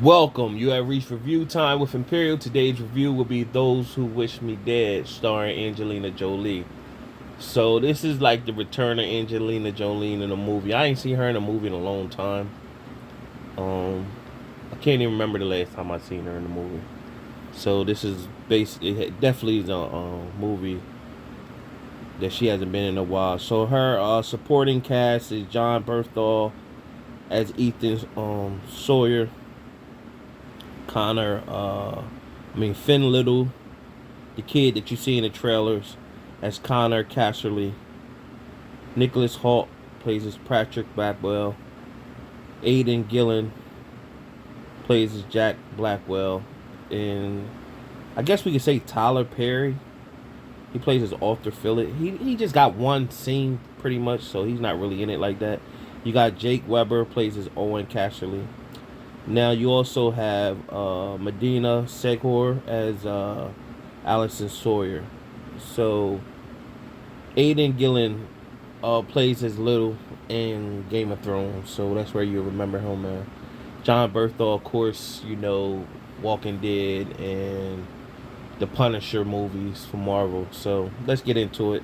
Welcome. You have reached review time with Imperial. Today's review will be Those Who Wish Me Dead, starring Angelina Jolie. So this is like the return of Angelina Jolie in a movie. I ain't seen her in a movie in a long time. Um, I can't even remember the last time I seen her in a movie. So this is it definitely is a movie that she hasn't been in a while. So her supporting cast is John Berthal as Ethan Sawyer, Connor, Finn Little, the kid that you see in the trailers as Connor Casserly. Nicholas Hoult plays as Patrick Blackwell. Aidan Gillen plays as Jack Blackwell. And I guess we could say Tyler Perry. He plays as Arthur Phillip. He just got one scene pretty much, so he's not really in it like that. You got Jake Weber plays as Owen Casserly. Now you also have Medina Seghor as Allison Sawyer. So Aidan Gillen plays as Little in Game of Thrones, so that's where you remember him, man. John Berthal, of course, Walking Dead and the Punisher movies from Marvel. So let's get into it.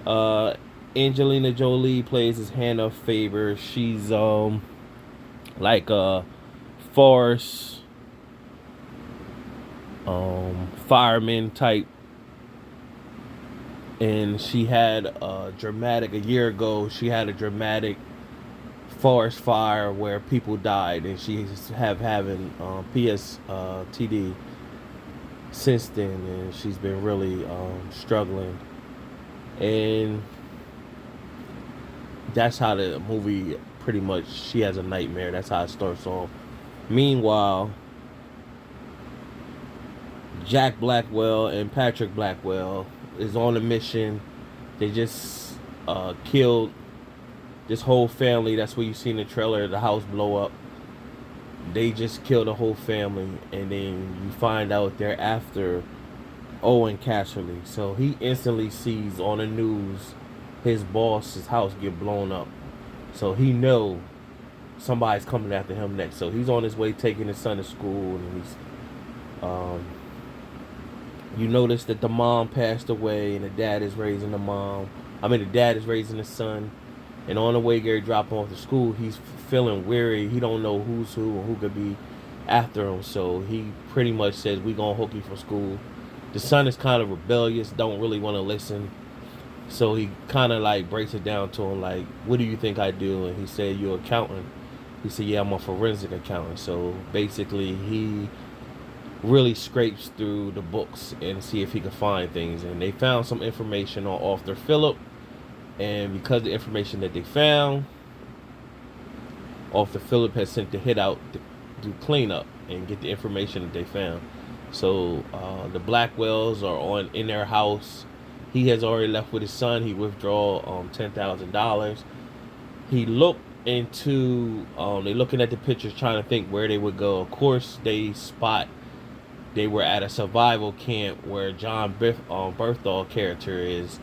Uh, Angelina Jolie plays as Hannah Faber. She's like a forest fireman type, and she had a year ago. She had a dramatic forest fire where people died, and she's having PSTD since then, and she's been really struggling, and that's how the movie pretty much. She has a nightmare. That's how it starts off. Meanwhile, Jack Blackwell and Patrick Blackwell is on a mission. They just killed this whole family. That's what you see in the trailer. The house blow up. They just killed the whole family, and then you find out they're after Owen Casserly. So he instantly sees on the news his boss's house get blown up. So he know somebody's coming after him next. So he's on his way taking his son to school, and he's um, you notice that the mom passed away, and the dad is raising the mom. The dad is raising the son. And on the way Gary dropped him off to school, he's feeling weary. He don't know who's who and who could be after him. So he pretty much says, "We gonna hook you for school." The son is kind of rebellious, don't really want to listen. So he kind of like breaks it down to him, like, "What do you think I do?" And he said, "You're an accountant." He said, "Yeah, I'm a forensic accountant." So basically, he really scrapes through the books and see if he can find things. And they found some information on Arthur Phillip, and because of the information that they found, Arthur Phillip has sent the hit out to do cleanup and get the information that they found. So the Blackwells are on in their house. He has already left with his son. He withdraw $10,000. He looked into they looking at the pictures trying to think where they would go. Of course, they were at a survival camp where John Berthal character is,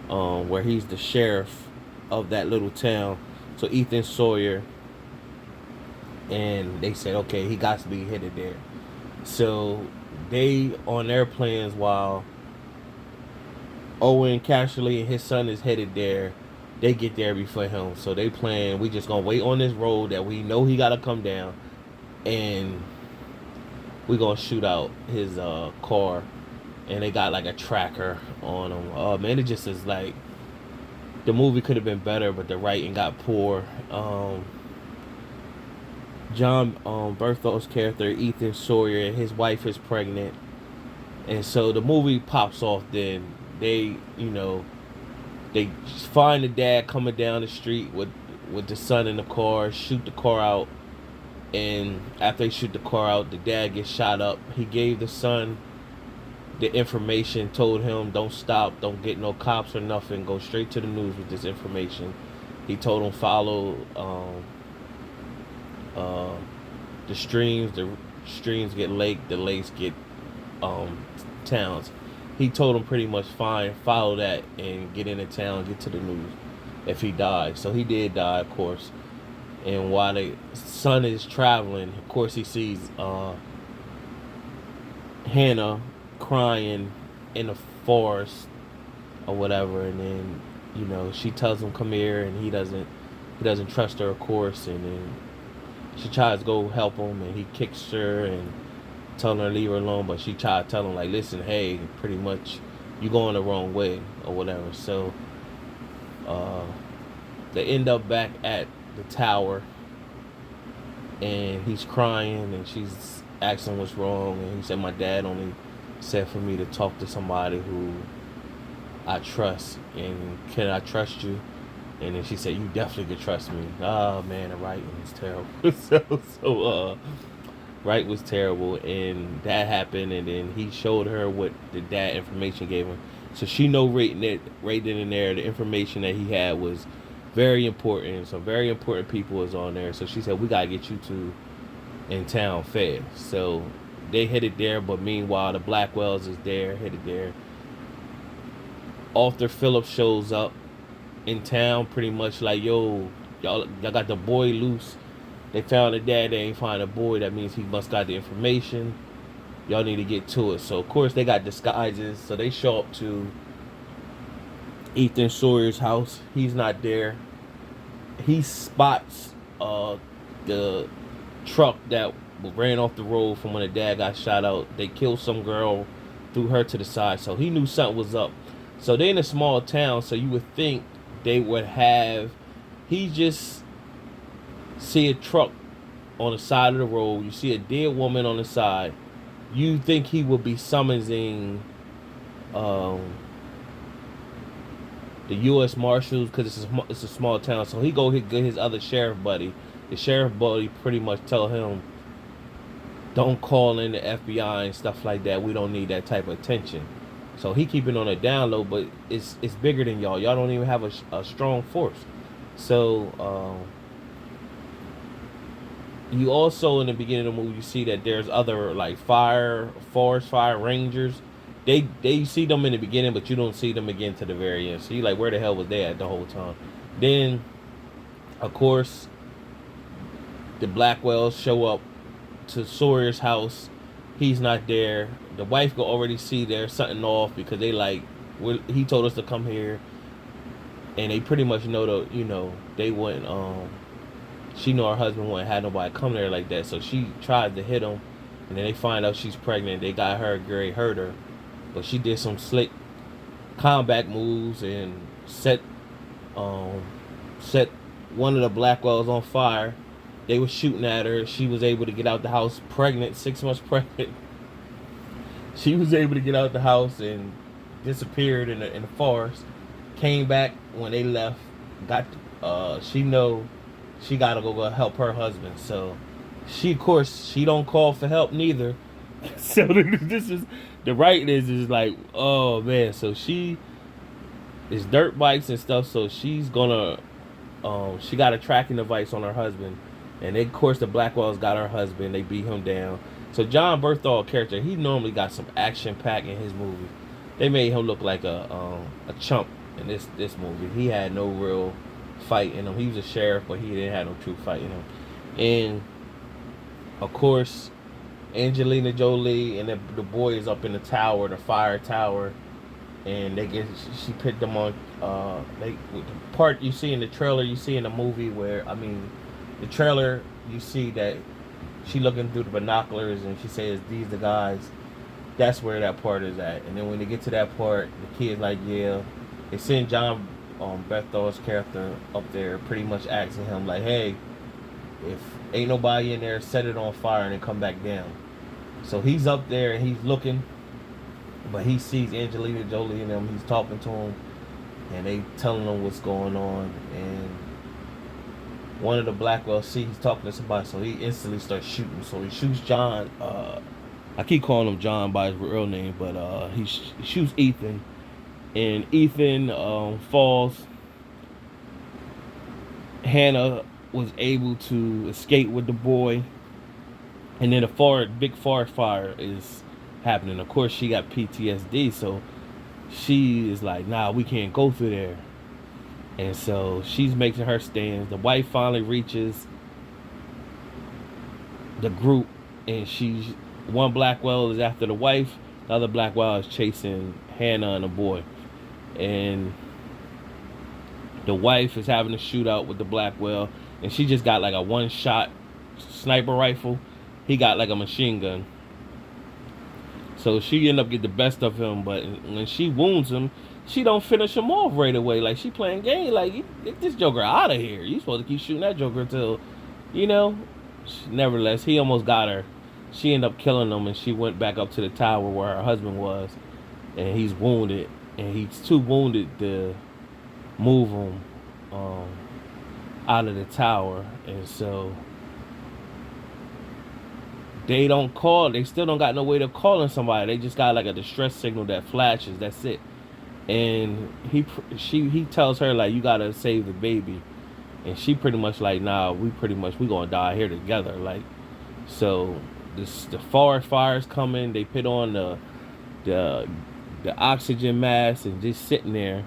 where he's the sheriff of that little town. So Ethan Sawyer, and they said, okay, he got to be headed there. So they on their plans while Owen Cashley and his son is headed there. They get there before him. So they plan, we just gonna wait on this road that we know he gotta come down, and we gonna shoot out his car. And they got like a tracker on him. Man, it just is like the movie could have been better, but the writing got poor. John Berthol's character Ethan Sawyer, and his wife is pregnant, and so the movie pops off. Then they, they find the dad coming down the street with the son in the car, shoot the car out, and after they shoot the car out, the dad gets shot up. He gave the son the information, told him don't stop, don't get no cops or nothing, go straight to the news with this information. He told him follow uh, the streams get lake, the lakes get towns. He told him pretty much fine, follow that and get into town, get to the news if he died. So he did die, of course. And while the son is traveling, of course he sees Hannah crying in the forest or whatever, and then she tells him come here, and he doesn't trust her, of course, and then she tries to go help him, and he kicks her and telling her to leave her alone, but she tried to tell him like, listen, hey, pretty much you going the wrong way or whatever. So uh, they end up back at the tower, and he's crying, and she's asking what's wrong, and he said, my dad only said for me to talk to somebody who I trust, and can I trust you? And then she said, you definitely could trust me. Oh man, the writing was terrible. so Wright was terrible, and that happened, and then he showed her what the dad information gave him. So she know right then and there, the information that he had was very important. Some very important people was on there. So she said, we gotta get you to in town fast. So they headed there, but meanwhile the Blackwells is there, headed there. Arthur Phillips shows up in town, pretty much like, yo, y'all got the boy loose. They found the dad, they ain't find the boy. That means he must got the information. Y'all need to get to it. So of course they got disguises. So they show up to Ethan Sawyer's house. He's not there. He spots the truck that ran off the road from when the dad got shot out. They killed some girl, threw her to the side. So he knew something was up. So they in a small town, so you would think they would have. He just see a truck on the side of the road. You see a dead woman on the side. You think he would be summoning the U.S. Marshals, because it's a small town. So he go get his other sheriff buddy. The sheriff buddy pretty much tell him, don't call in the FBI and stuff like that. We don't need that type of attention. So he keeping on a down low, but it's bigger than y'all. Y'all don't even have a strong force. So you also, in the beginning of the movie, you see that there's other like forest fire rangers. They see them in the beginning, but you don't see them again to the very end. So you like, where the hell was they at the whole time? Then, of course, the Blackwells show up to Sawyer's house. He's not there. The wife could already see there's something off, because they like, he told us to come here, and they pretty much know they wouldn't. She know her husband wouldn't have nobody come there like that, so she tried to hit him, and then they find out she's pregnant. They got her, Gary hurt her, but she did some slick combat moves and set one of the Blackwells on fire. They were shooting at her. She was able to get out the house pregnant, 6 months pregnant. She was able to get out the house and disappeared in the forest. Came back when they left. She know she gotta go help her husband. So she, of course, she don't call for help neither. So this is the writing is like, oh man. So she is dirt bikes and stuff. So she's gonna she got a tracking device on her husband, and they, of course, the Blackwells got her husband. They beat him down. So John Berthal character, he normally got some action pack in his movie. They made him look like a chump in this movie. He had no real fight in him. He was a sheriff, but he didn't have no true fight in him. And of course, Angelina Jolie and the boy is up in the tower, the fire tower, and she picked them on. The part you see in the trailer, you see in the movie the trailer, you see that she looking through the binoculars and she says, "These the guys." That's where that part is at. And then when they get to that part, the kid's like, "Yeah." They send John Berthal's character up there, pretty much asking him like, "Hey, if ain't nobody in there, set it on fire and then come back down." So he's up there and he's looking, but he sees Angelina Jolie and them. He's talking to him, and they telling him what's going on. And one of the Blackwells he's talking to somebody, so he instantly starts shooting. So he shoots John. I keep calling him John by his real name, but he shoots Ethan, and Ethan falls. Hannah was able to escape with the boy, and then a big forest fire is happening. Of course, she got PTSD, so she is like, "Nah, we can't go through there." And so she's making her stands. The wife finally reaches the group, and one Blackwell is after the wife, the other Blackwell is chasing Hannah and the boy, and the wife is having a shootout with the Blackwell, and she just got like a one-shot sniper rifle. He got like a machine gun. So she end up get the best of him, but when she wounds him, she don't finish him off right away. Like, she playing game. Like, get this Joker out of here. You supposed to keep shooting that Joker until, you know. Nevertheless, he almost got her. She ended up killing him, and she went back up to the tower where her husband was, and he's wounded, and he's too wounded to move him out of the tower, and so they still don't got no way to calling somebody. They just got like a distress signal that flashes. That's it. And he tells her, like, you gotta save the baby, and she pretty much like, nah, we gonna die here together. Like, so the forest fire's coming. They put on the oxygen mask and just sitting there.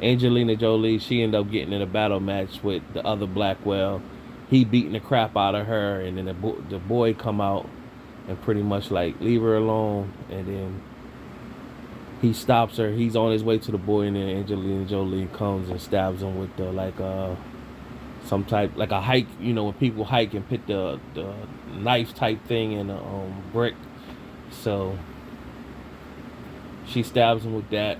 Angelina Jolie, she ended up getting in a battle match with the other Blackwell. He beating the crap out of her, and then the boy come out and pretty much like leave her alone, and then he stops her. He's on his way to the boy, and then Angelina Jolie comes and stabs him with the some type, like a hike, you know, when people hike and put the knife type thing in a brick. So she stabs him with that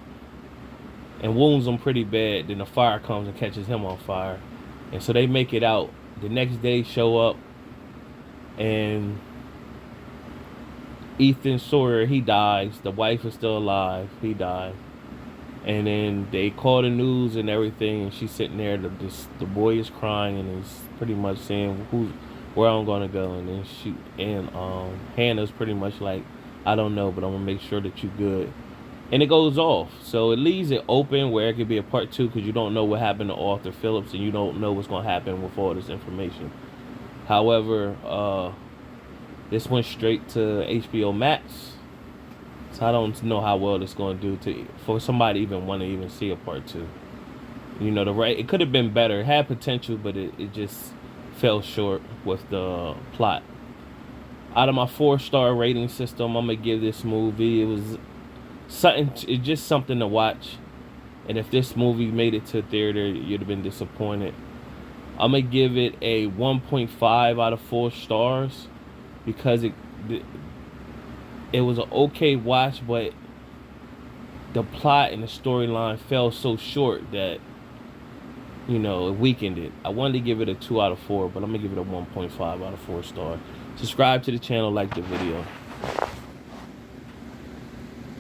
and wounds him pretty bad. Then the fire comes and catches him on fire, and so they make it out. The next day, show up, and Ethan Sawyer, he dies. The wife is still alive. He died. And then they call the news and everything, and she's sitting there. The boy is crying and is pretty much saying, where I'm gonna go. And then Hannah's pretty much like, I don't know, but I'm gonna make sure that you're good. And it goes off. So it leaves it open where it could be a part 2, because you don't know what happened to Arthur Phillips, and you don't know what's gonna happen with all this information. However, this went straight to HBO Max. So I don't know how well it's going to do for somebody even want to even see a part 2. You know, it could have been better. It had potential, but it just fell short with the plot. Out of my 4-star rating system, I'm gonna give this movie. It was it's just something to watch. And if this movie made it to theater, you'd have been disappointed. I'm gonna give it a 1.5 out of 4 stars because it was an okay watch, but the plot and the storyline fell so short that, you know, it weakened it. I wanted to give it a 2 out of 4, but I'm gonna give it a 1.5 out of 4 stars. Subscribe to the channel, like the video.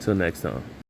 Till next time.